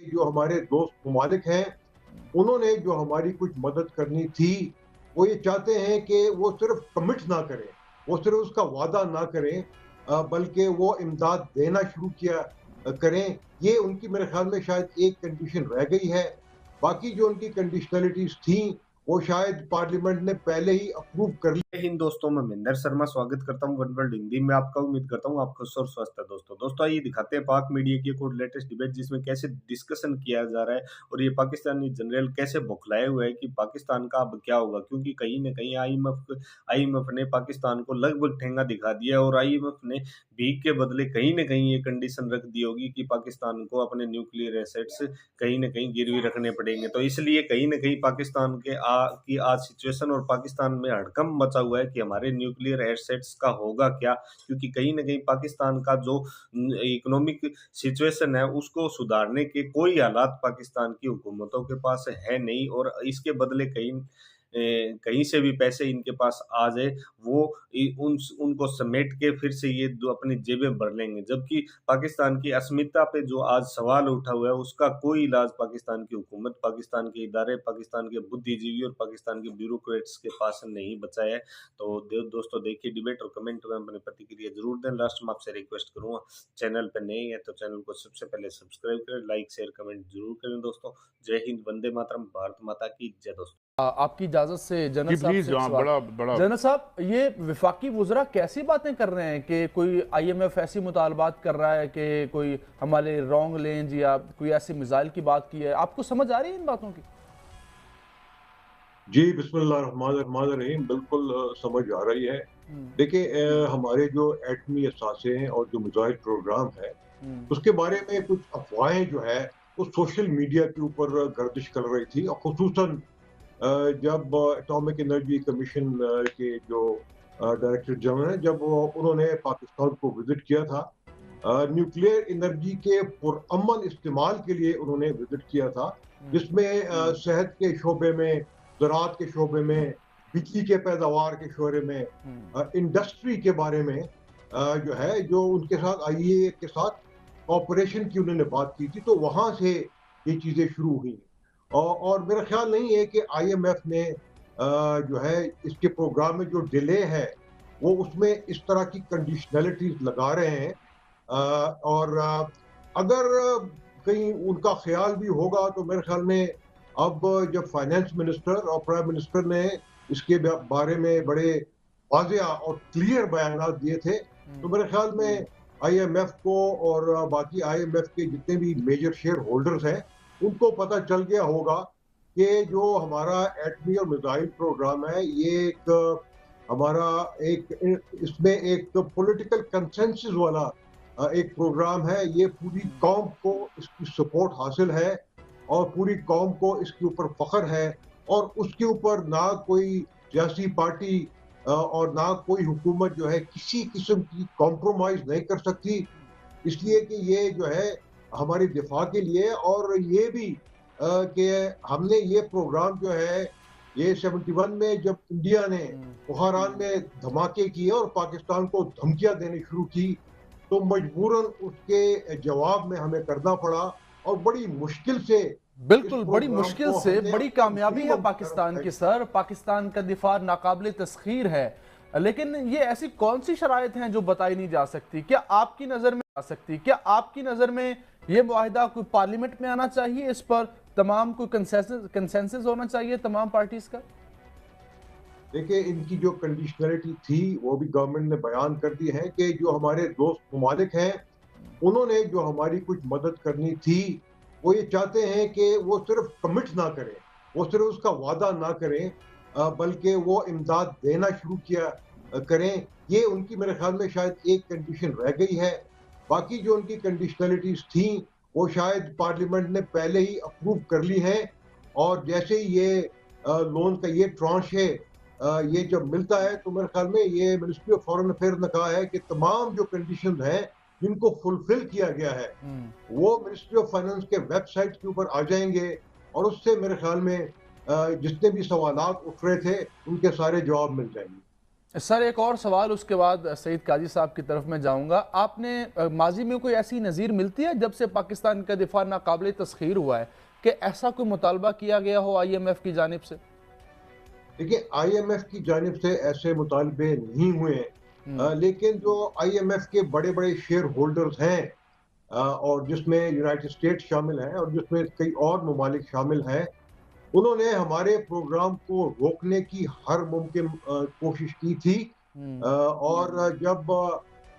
जो हमारे दोस्त ममालिक हैं, उन्होंने जो हमारी कुछ मदद करनी थी, वो ये चाहते हैं कि वो सिर्फ़ कमिट ना करें, वो सिर्फ़ उसका वादा ना करें बल्कि वो इमदाद देना शुरू किया करें। ये उनकी मेरे ख़्याल में शायद एक कंडीशन रह गई है। बाकी जो उनकी कंडीशनैलिटीज़ थीं, वो शायद पार्लियामेंट ने पहले ही अप्रूव कर ली। जय हिंद दोस्तों, मैं महेंद्र शर्मा स्वागत करता हूं वन वर्ल्ड हिंदी में आपका। उम्मीद करता हूं आप खुश और स्वस्थ है। दोस्तों आइए दिखाते हैं पाक मीडिया की एक और लेटेस्ट डिबेट जिसमें कैसे डिस्कशन किया जा रहा है और ये पाकिस्तानी जनरल कैसे बौखलाए हुए है कि पाकिस्तान का अब क्या होगा, क्योंकि कहीं ना कहीं आईएमएफ ने पाकिस्तान को लगभग ठेंगा दिखा दिया और आईएमएफ ने भीख के बदले कहीं ना कहीं ये कंडीशन रख दी होगी कि पाकिस्तान को अपने न्यूक्लियर एसेट्स कहीं ना कहीं गिरवी रखने पड़ेंगे। तो इसलिए कहीं ना कहीं पाकिस्तान की आज सिचुएशन और पाकिस्तान में हड़कंप मचा हुआ है कि हमारे न्यूक्लियर एसेट्स का होगा क्या, क्योंकि कहीं ना कहीं पाकिस्तान का जो इकोनॉमिक सिचुएशन है उसको सुधारने के कोई हालात पाकिस्तान की हुकूमतों के पास है नहीं, और इसके बदले कहीं से भी पैसे इनके पास आ जाए वो उनको समेट के फिर से ये अपनी जेबें भर लेंगे। जबकि पाकिस्तान की अस्मिता पे जो आज सवाल उठा हुआ है उसका कोई इलाज पाकिस्तान की हुकूमत, पाकिस्तान के इदारे, पाकिस्तान के बुद्धिजीवी और पाकिस्तान के ब्यूरोक्रेट्स के पास नहीं बचा है। तो दोस्तों देखिए डिबेट और कमेंट में अपनी प्रतिक्रिया जरूर दें। लास्ट में आपसे रिक्वेस्ट करूंगा, चैनल पर नए हैं तो चैनल को सबसे पहले सब्सक्राइब करें, लाइक शेयर कमेंट जरूर करें। दोस्तों जय हिंद, वंदे मातरम, भारत माता की जय। दोस्तों आपकी इजाज़त से जनरल जी साहब प्लीज, से एक हाँ, सवाल। बड़ा बड़ा। जनरल साहब, ये विफाकी वुज़रा कैसी बातें कर रहे हैं कि कोई आईएमएफ ऐसी मुतालबात कर रहा है कि कोई हमारे रॉन्ग लेंज या कोई ऐसी मिसाइल की बात की है? आपको समझ आ रही है इन बातों की? जी, बिस्मिल्लाहिर्रहमानिर्रहीम। बिल्कुल समझ आ रही है। हम्म, देखिए हमारे जो एटमी असासे हैं और जो मिसाइल प्रोग्राम है, हम्म, उसके बारे में कुछ अफ़वाहें जो है, वो सोशल मीडिया के ऊपर गर्दिश कर रही थी और ख़ुसूसन जब एटॉमिक एनर्जी कमीशन के जो डायरेक्टर जनरल हैं, जब वो उन्होंने पाकिस्तान को विज़िट किया था। न्यूक्लियर एनर्जी के पुरअमन इस्तेमाल के लिए उन्होंने विज़िट किया था, हम्म, जिसमें सेहत के शोबे में, ज़राअत के शोबे में, बिजली के पैदावार के शोबे में, हम्म, इंडस्ट्री के बारे में जो है, जो उनके साथ आईएए के साथ कॉपरेशन की उन्होंने बात की थी, तो वहाँ से ये चीज़ें शुरू हुई। और मेरा ख़्याल नहीं है कि आईएमएफ ने जो है इसके प्रोग्राम में जो डिले है, वो उसमें इस तरह की कंडीशनैलिटीज़ लगा रहे हैं। और अगर कहीं उनका ख़्याल भी होगा तो मेरे ख़्याल में अब जब फाइनेंस मिनिस्टर और प्राइम मिनिस्टर ने इसके बारे में बड़े वाज़ेह और क्लियर बयानात दिए थे, तो हम्म, मेरे ख़्याल में आईएमएफ को और बाकी आईएमएफ के जितने भी मेजर शेयर होल्डर्स हैं, उनको पता चल गया होगा कि जो हमारा एटमी और मिसाइल प्रोग्राम है, ये एक हमारा एक इसमें एक पॉलिटिकल कंसेंसस वाला एक प्रोग्राम है। ये पूरी हम्म, कौम को इसकी सपोर्ट हासिल है और पूरी कौम को इसके ऊपर फ़ख्र है और उसके ऊपर ना कोई सियासी पार्टी और ना कोई हुकूमत जो है किसी किस्म की कॉम्प्रोमाइज़ नहीं कर सकती। इसलिए कि ये जो है हमारी दिफा के लिए और ये भी कि हमने ये प्रोग्राम जो है ये 71 में जब इंडिया ने हम्म, बुखारान में धमाके किए और पाकिस्तान को धमकियां देनी शुरू की, तो मजबूरन उसके जवाब में हमें करना पड़ा और बड़ी मुश्किल से इस बिल्कुल, बड़ी प्रोग्राम मुश्किल को से हमने बड़ी अपने कामयाबी है मिनिमम की पाकिस्तान तरफ। की सर। पाकिस्तान का दिफा नाकाबिले तस्खीर है, लेकिन ये ऐसी कौन सी शराइत हैं जो बताई नहीं जा सकती? क्या आपकी नज़र में आ सकती? क्या आपकी नज़र में ये मुआहिदा कोई पार्लियामेंट में आना चाहिए? इस पर तमाम कोई कंसेंसस होना चाहिए तमाम पार्टीज का? देखिए इनकी जो कंडीशनैलिटी थी वो भी गवर्नमेंट ने बयान कर दी है कि जो हमारे दोस्त ममालिक हैं, उन्होंने जो हमारी कुछ मदद करनी थी, वो ये चाहते हैं कि वो सिर्फ़ कमिट ना करें, वो सिर्फ़ उसका वादा ना करें बल्कि वो इमदाद देना शुरू किया करें। ये उनकी मेरे ख़्याल में शायद एक कंडीशन रह गई है। बाकी जो उनकी कंडीशनैलिटीज़ थीं, वो शायद पार्लियामेंट ने पहले ही अप्रूव कर ली हैं और जैसे ही ये लोन का ये ट्रांच है ये जब मिलता है तो मेरे ख़्याल में ये मिनिस्ट्री ऑफ फॉरेन अफेयर्स ने कहा है कि तमाम जो कंडीशंस हैं, जिनको फुलफिल किया गया है, हम्म, वो मिनिस्ट्री ऑफ फाइनेंस के वेबसाइट के ऊपर आ जाएँगे और उससे मेरे ख़्याल में जितने भी सवालात उठ रहे थे, उनके सारे जवाब मिल जाएँगे। सर एक और सवाल उसके बाद सईद काजी साहब की तरफ मैं जाऊंगा। आपने माजी में कोई ऐसी नज़ीर मिलती है जब से पाकिस्तान का दिफा नाकाबिल तस्खीर हुआ है कि ऐसा कोई मुतालबा किया गया हो IMF की जानिब से? देखिए, IMF की जानिब से ऐसे मुतालबे नहीं हुए हैं, हम्म। लेकिन जो IMF के बड़े बड़े शेयर होल्डर्स हैं, और जिसमें यूनाइटेड स्टेट्स शामिल हैं और जिसमें कई और ममालिक शामिल हैं, उन्होंने हमारे प्रोग्राम को रोकने की हर मुमकिन कोशिश की थी। हम्म। और जब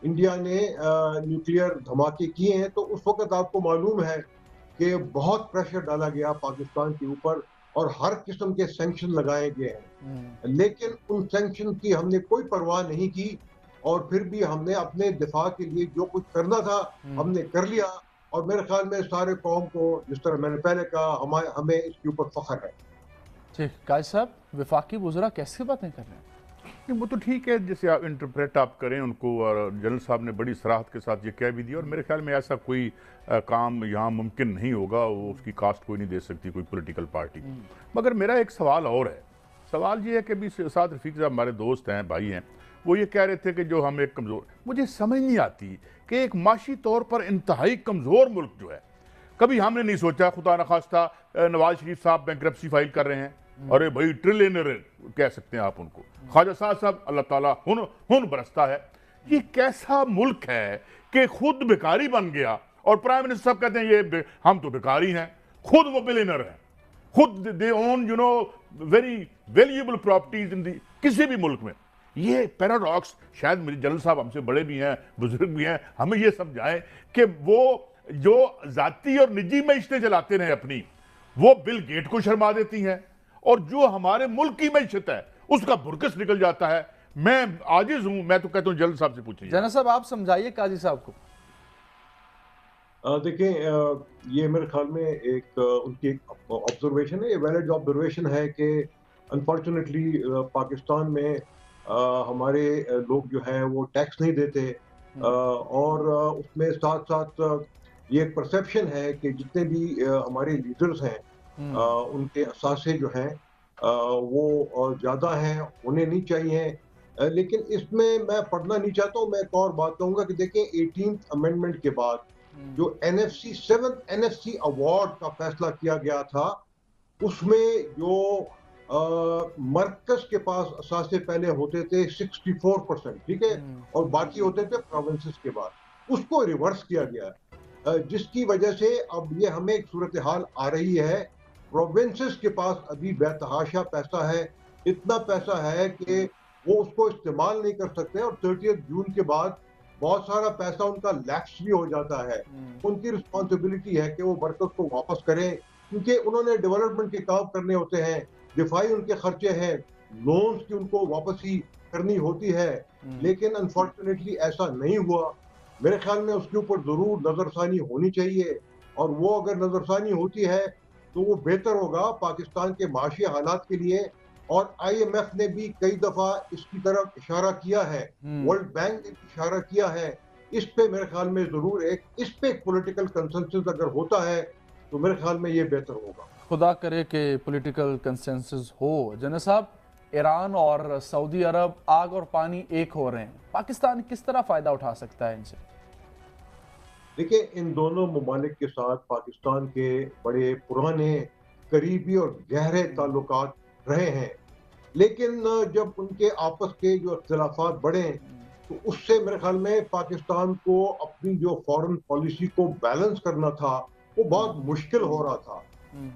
इंडिया ने न्यूक्लियर धमाके किए हैं, तो उस वक़्त आपको मालूम है कि बहुत प्रेशर डाला गया पाकिस्तान के ऊपर और हर किस्म के सैंक्शन लगाए गए हम्म। हैं। लेकिन उन सैंक्शन की हमने कोई परवाह नहीं की और फिर भी हमने अपने दिफा के लिए जो कुछ करना था, हम्म। हमने कर लिया। और मेरे ख्याल में सारे कौम को, जिस तरह मैंने पहले कहा, हमें इसके ऊपर फ़ख्र है। ठीक, काजी साहब वफाकी वज़रा कैसी बातें कर रहे हैं? नहीं, वो तो ठीक है, जैसे आप इंटरप्रेट आप करें उनको, और जनरल साहब ने बड़ी सराहत के साथ ये कह भी दिया। और मेरे ख्याल में ऐसा कोई काम यहाँ मुमकिन नहीं होगा, वो उसकी कास्ट कोई नहीं दे सकती कोई पॉलिटिकल पार्टी। मगर मेरा एक सवाल और है। सवाल ये है कि अभी साथ रफीक साहब हमारे दोस्त हैं, भाई हैं, वो ये कह रहे थे कि जो हम एक कमज़ोर, मुझे समझ नहीं आती कि एक माशी तौर पर इंतहाई कमज़ोर मुल्क जो है, कभी हमने नहीं सोचा खुदा न खास्ता नवाज शरीफ साहब बैंक्रप्सी फाइल कर रहे हैं, अरे भाई ट्रिलियनर कह सकते हैं आप उनको, ख्वाजा साहब अल्लाह ताला हुन बरसता है। ये कैसा मुल्क है कि खुद भिखारी बन गया और प्राइम मिनिस्टर साहब कहते हैं ये हम तो भिखारी हैं, खुद वो बिलियनर हैं, खुद दे ओन वेरी वैल्यूएबल प्रॉपर्टीज इन दी किसी भी मुल्क में। ये पैराडॉक्स शायद मेरे जनरल साहब हमसे बड़े भी हैं, बुजुर्ग भी हैं, हमें ये समझाएं कि वो जो जाती और निजी मैशतें चलाते रहे अपनी, वो बिल गेट को शर्मा देती हैं, और जो हमारे मुल्क की मैशत है उसका बुरकस निकल जाता है। मैं आजिज हूं, मैं तो कहता हूं जनरल साहब से पूछिए। जनरल साहब आप समझाइए काजी साहब को। देखिए, ये मेरे ख्याल में एक उनकी एक ऑब्जर्वेशन है, ये वैलिड ऑब्जर्वेशन है कि अनफॉर्चुनेटली पाकिस्तान में हमारे लोग जो हैं वो टैक्स नहीं देते, और उसमें साथ साथ ये एक परसेप्शन है कि जितने भी हमारे लीडर्स हैं, उनके असासे जो हैं वो ज़्यादा हैं, होने नहीं चाहिए। लेकिन इसमें मैं पढ़ना नहीं चाहता हूँ। मैं एक और बात कहूँगा कि देखें, 18th अमेंडमेंट के बाद जो NFC 7th NFC अवार्ड का फैसला किया गया था, उसमें जो मरकज के पास असासे पहले होते थे 64%, ठीक है, और बाकी होते थे प्रोविंसेस के बाद, उसको रिवर्स किया गया, जिसकी वजह से अब ये हमें एक सूरत हाल आ रही है। प्रोविंसेस के पास अभी बेतहाशा पैसा है, इतना पैसा है कि वो उसको इस्तेमाल नहीं कर सकते, और 30 जून के बाद बहुत सारा पैसा उनका लैप्स भी हो जाता है। उनकी रिस्पॉन्सिबिलिटी है कि वो वर्कर्स को वापस करें, क्योंकि उन्होंने डेवलपमेंट के काम करने होते हैं, दिफाई उनके खर्चे हैं, लोन्स की उनको वापसी करनी होती है। लेकिन अनफॉर्चुनेटली ऐसा नहीं हुआ। मेरे ख्याल में उसके ऊपर जरूर नजरसानी होनी चाहिए, और वो अगर नजरसानी होती है तो वो बेहतर होगा पाकिस्तान के माशी हालात के लिए। और IMF ने भी कई दफा इसकी तरफ इशारा किया है, वर्ल्ड बैंक ने भी इशारा किया है। इस पे मेरे ख्याल में जरूर इस पे पॉलिटिकल कंसेंसस अगर होता है तो मेरे ख्याल में ये बेहतर होगा। खुदा करे कि पॉलिटिकल कंसेंसस हो। जनरल साहब, ईरान और सऊदी अरब आग और पानी एक हो रहे हैं, पाकिस्तान किस तरह फायदा उठा सकता है इनसे? देखिए, इन दोनों ममालिक के साथ पाकिस्तान के बड़े पुराने, करीबी और गहरे ताल्लुकात रहे हैं। लेकिन जब उनके आपस के जो इख्तिलाफात बढ़े, तो उससे मेरे ख्याल में पाकिस्तान को अपनी जो फॉरेन पॉलिसी को बैलेंस करना था, वो बहुत मुश्किल हो रहा था।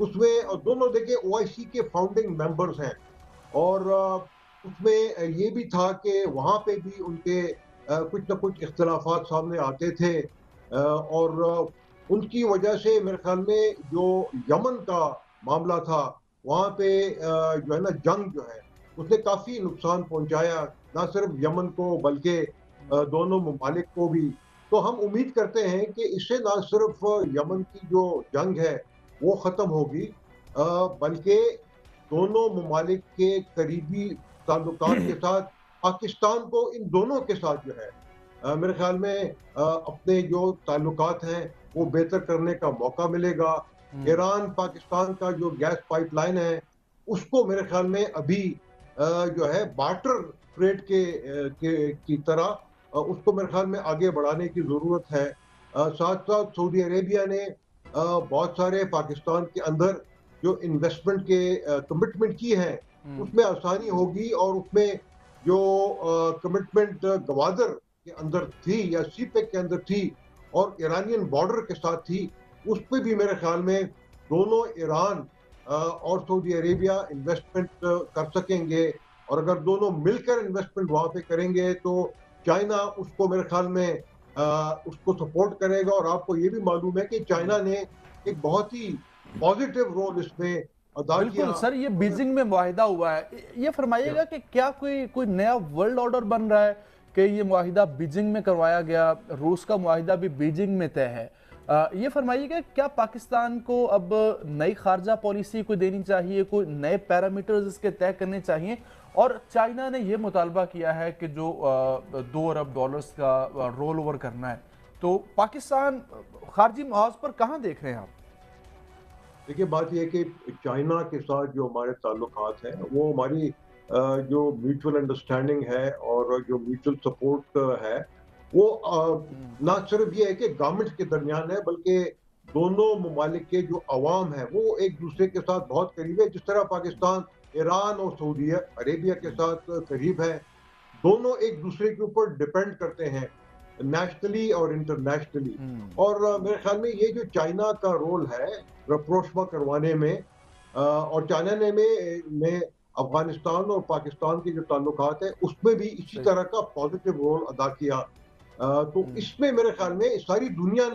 उसमें दोनों देखिए OIC के फाउंडिंग मेंबर्स हैं, और उसमें ये भी था कि वहाँ पे भी उनके कुछ ना कुछ इख्तिलाफात सामने आते थे, और उनकी वजह से मेरे ख्याल में जो यमन का मामला था, वहाँ पे जो है ना, जंग जो है उसने काफ़ी नुकसान पहुँचाया, ना सिर्फ यमन को बल्कि दोनों ममालिक को भी। तो हम उम्मीद करते हैं कि इससे ना सिर्फ यमन की जो जंग है वो ख़त्म होगी, बल्कि दोनों ममालिक के करीबी ताल्लुकात के साथ पाकिस्तान को इन दोनों के साथ जो है मेरे ख्याल में अपने जो ताल्लुकात हैं वो बेहतर करने का मौका मिलेगा। ईरान पाकिस्तान का जो गैस पाइपलाइन है, उसको मेरे ख्याल में अभी जो है बार्टर ट्रेड की तरह उसको मेरे ख्याल में आगे बढ़ाने की ज़रूरत है। साथ साथ सऊदी अरेबिया ने बहुत सारे पाकिस्तान के अंदर जो इन्वेस्टमेंट के कमिटमेंट की है उसमें आसानी होगी, और उसमें जो कमिटमेंट गवादर के अंदर थी या सीपेक के अंदर थी और ईरानियन बॉर्डर के साथ थी, उस पे भी मेरे ख्याल में दोनों ईरान और सऊदी अरेबिया इन्वेस्टमेंट कर सकेंगे। और अगर दोनों मिलकर इन्वेस्टमेंट वहां पे करेंगे तो चाइना उसको मेरे ख्याल में उसको सपोर्ट करेगा। और आपको ये भी मालूम है कि चाइना ने एक बहुत ही पॉजिटिव रोल इसमें अदा बिल्कुल किया। सर, ये बीजिंग में मुआहिदा हुआ है। ये फरमाइएगा कि क्या कोई कोई नया वर्ल्ड ऑर्डर बन रहा है कि ये मुआहिदा बीजिंग में करवाया गया, रूस का मुआहिदा भी बीजिंग में तय है। ये फरमाइएगा क्या पाकिस्तान को अब नई खारजा पॉलिसी कोई देनी चाहिए, कोई नए पैरामीटर्स इसके तय करने चाहिए? और चाइना ने यह मुतालबा किया है कि जो $2 अरब का रोल ओवर करना है, तो पाकिस्तान खारजी महाज पर कहाँ देख रहे हैं आप? देखिए, बात यह है कि चाइना के साथ जो हमारे ताल्लुकात हैं वो हमारी जो म्यूचुअल अंडरस्टैंडिंग है और जो म्यूचुअल सपोर्ट है वो ना सिर्फ ये है कि गवर्नमेंट के दरमियान है, बल्कि दोनों ममालिक के जो अवाम है वो एक दूसरे के साथ बहुत करीब है। जिस तरह पाकिस्तान ईरान और सऊदी अरेबिया के साथ करीब है, दोनों एक दूसरे के ऊपर डिपेंड करते हैं नेशनली और इंटरनेशनली। और मेरे ख्याल में ये जो चाइना का रोल है रप्रोशमा करवाने में, और चाइना में अफगानिस्तान और पाकिस्तान के जो ताल्लुकात है उसमें भी इसी तरह का पॉजिटिव रोल अदा किया। तो इसमें मेरे ख्याल में सारी दुनिया